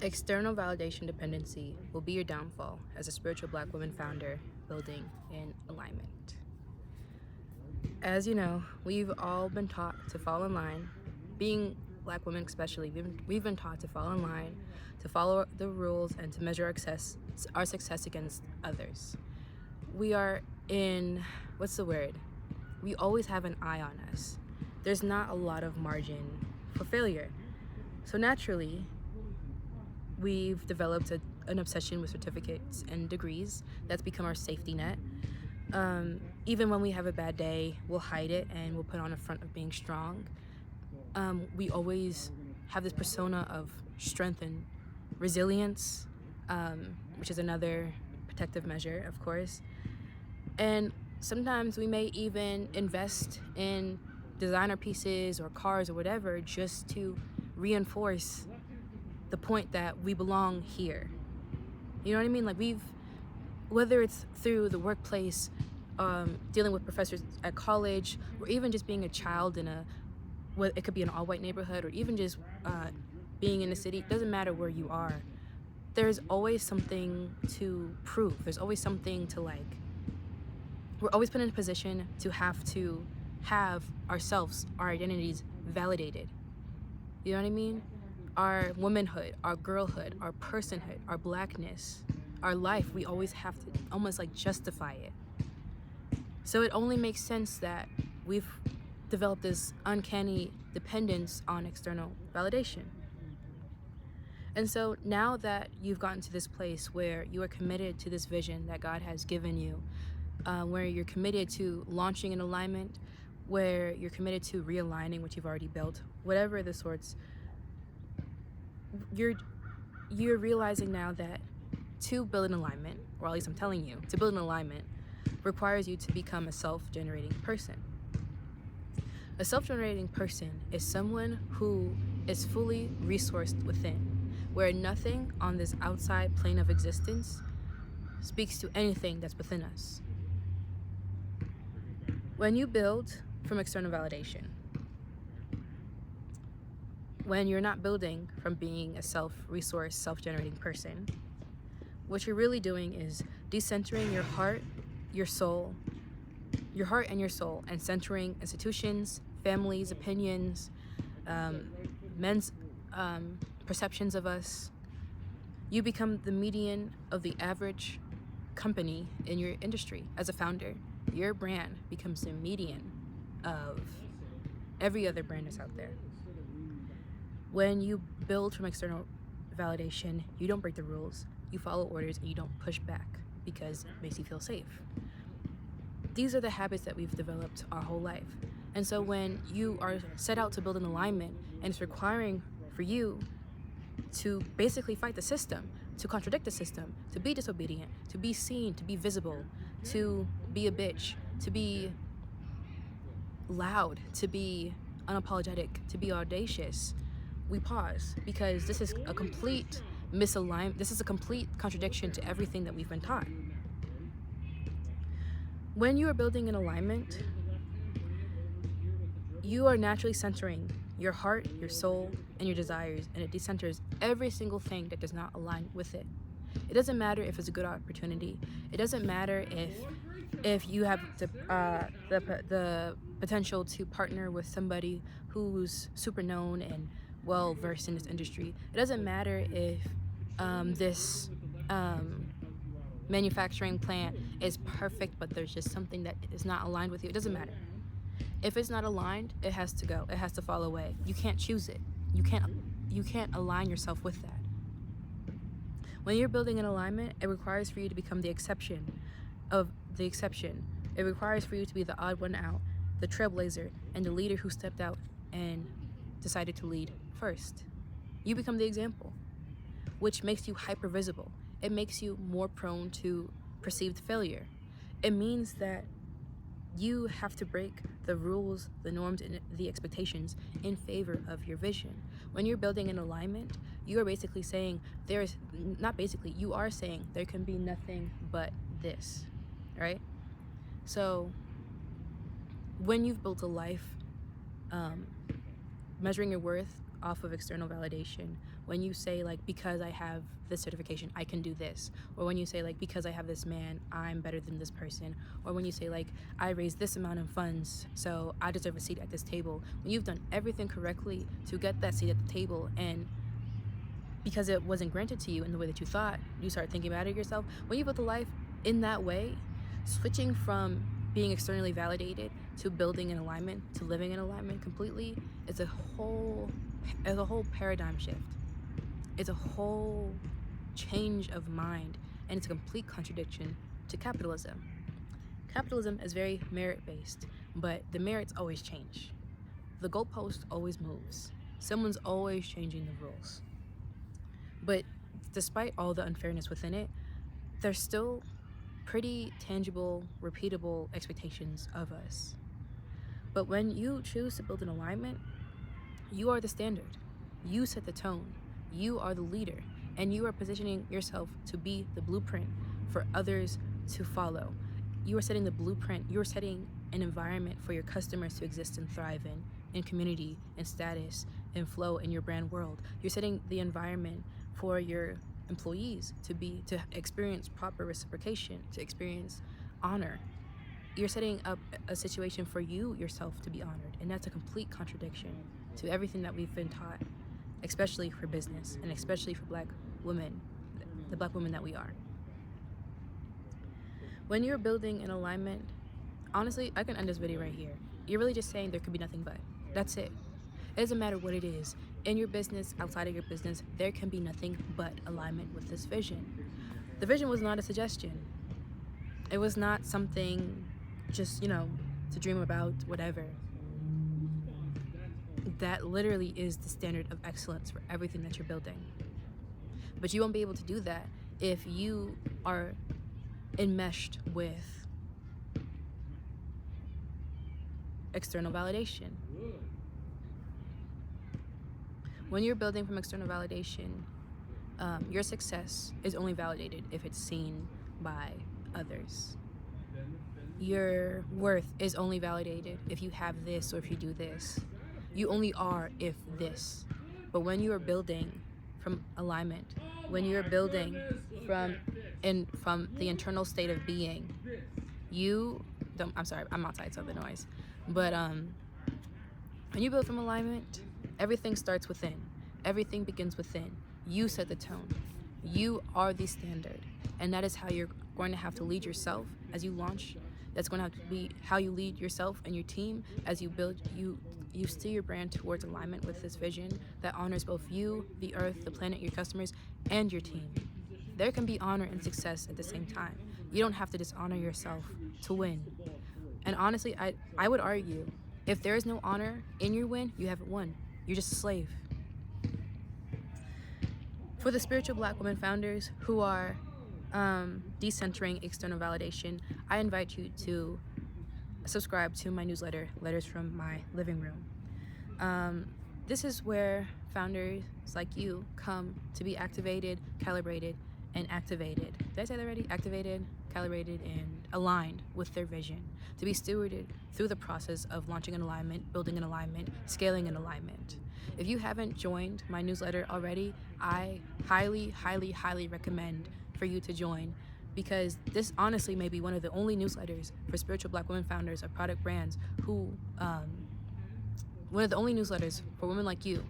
External validation dependency will be your downfall as a spiritual Black woman founder building in alignment. As you know, we've all been taught to fall in line. Being Black women especially, we've been taught to fall in line, to follow the rules, and to measure our success against others. We are in, what's the word? We always have an eye on us. There's not a lot of margin for failure. So naturally, we've developed an obsession with certificates and degrees. That's become our safety net. Even when we have a bad day, we'll hide it and we'll put on a front of being strong. We always have this persona of strength and resilience, which is another protective measure, of course. And sometimes we may even invest in designer pieces or cars or whatever just to reinforce the point that we belong here. You know what I mean? Like whether it's through the workplace, dealing with professors at college, or even just being a child it could be an all-white neighborhood, or even just being in a city. It doesn't matter where you are. There's always something to prove. There's always something to like. We're always put in a position to have ourselves, our identities validated. You know what I mean? Our womanhood, our girlhood, our personhood, our Blackness, our life, we always have to almost like justify it. So it only makes sense that we've developed this uncanny dependence on external validation. And so now that you've gotten to this place where you are committed to this vision that God has given you, where you're committed to launching an alignment, where you're committed to realigning what you've already built, whatever the sorts, you're realizing now that to build an alignment, or at least I'm telling you, to build an alignment requires you to become a self-generating person. A self-generating person is someone who is fully resourced within, where nothing on this outside plane of existence speaks to anything that's within us. When you build from external validation, when you're not building from being a self-resourced, self-generating person, what you're really doing is decentering your heart and your soul, and centering institutions, families, opinions, men's perceptions of us. You become the median of the average company in your industry. As a founder, your brand becomes the median of every other brand that's out there. When you build from external validation, you don't break the rules, you follow orders, and you don't push back because it makes you feel safe. These are the habits that we've developed our whole life. And so when you are set out to build an alignment and it's requiring for you to basically fight the system, to contradict the system, to be disobedient, to be seen, to be visible, to be a bitch, to be loud, to be unapologetic, to be audacious, we pause, because this is a complete misalignment. This is a complete contradiction to everything that we've been taught. When you are building an alignment, you are naturally centering your heart, your soul, and your desires, and it decenters every single thing that does not align with it. It doesn't matter if it's a good opportunity. It doesn't matter if you have the potential to partner with somebody who's super known and well versed in this industry. It doesn't matter if this manufacturing plant is perfect, but there's just something that is not aligned with you. It doesn't matter. If it's not aligned, it has to go. It has to fall away. You can't choose it. You can't align yourself with that. When you're building an alignment, it requires for you to become the exception of the exception. It requires for you to be the odd one out, the trailblazer, and the leader who stepped out and decided to lead first. You become the example, which makes you hyper visible. It makes you more prone to perceived failure. It means that you have to break the rules, the norms, and the expectations in favor of your vision. When you're building an alignment, you are basically saying you are saying there can be nothing but this, right? So when you've built a life, measuring your worth off of external validation When you say like, because I have this certification, I can do this. Or when you say like, because I have this man, I'm better than this person. Or when you say like, I raised this amount of funds, so I deserve a seat at this table. When you've done everything correctly to get that seat at the table, and because it wasn't granted to you in the way that you thought, you start thinking about it yourself. When you build a life in that way, switching from being externally validated to building in alignment, to living in alignment completely, is a whole paradigm shift. It's a whole change of mind, and it's a complete contradiction to capitalism. Capitalism is very merit-based, but the merits always change. The goalpost always moves. Someone's always changing the rules. But despite all the unfairness within it, there's still pretty tangible, repeatable expectations of us. But when you choose to build an alignment, you are the standard. You set the tone. You are the leader. And you are positioning yourself to be the blueprint for others to follow. You are setting the blueprint. You are setting an environment for your customers to exist and thrive in community, in status, in flow in your brand world. You're setting the environment for your employees to experience proper reciprocation, to experience honor. You're setting up a situation for you yourself to be honored, and that's a complete contradiction to everything that we've been taught, especially for business and especially for Black women, the Black women that we are. When you're building an alignment, honestly, I can end this video right here. You're really just saying there could be nothing but. That's it. It doesn't matter what it is. In your business, outside of your business, there can be nothing but alignment with this vision. The vision was not a suggestion. It was not something just, to dream about, whatever. That literally is the standard of excellence for everything that you're building. But you won't be able to do that if you are enmeshed with external validation. When you're building from external validation, your success is only validated if it's seen by others. Your worth is only validated if you have this or if you do this. You only are if this. But when you are building from alignment, when you're building from the internal state of being, I'm sorry, I'm outside, so the noise. But when you build from alignment, everything starts within. Everything begins within. You set the tone. You are the standard. And that is how you're going to have to lead yourself as you launch. That's going to have to be how you lead yourself and your team as you build, you steer your brand towards alignment with this vision that honors both you, the earth, the planet, your customers, and your team. There can be honor and success at the same time. You don't have to dishonor yourself to win. And honestly, I would argue, if there is no honor in your win, you haven't won. You're just a slave. For the spiritual Black women founders who are decentering external validation, I invite you to subscribe to my newsletter, Letters from My Living Room. This is where founders like you come to be activated, calibrated, and activated. Did I say that already? Activated, calibrated, and aligned with their vision, to be stewarded through the process of launching an alignment, building an alignment, scaling an alignment. If you haven't joined my newsletter already, I highly, highly, highly recommend for you to join, because this honestly may be one of the only newsletters for spiritual Black women founders of product brands who, one of the only newsletters for women like you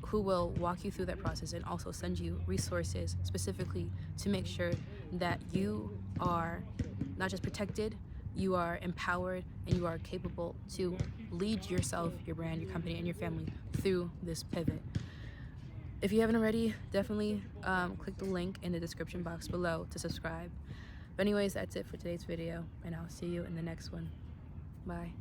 who will walk you through that process and also send you resources specifically to make sure that you are not just protected, you are empowered, and you are capable to lead yourself, your brand, your company, and your family through this pivot. If you haven't already, definitely click the link in the description box below to subscribe. But anyways, that's it for today's video, and I'll see you in the next one. Bye.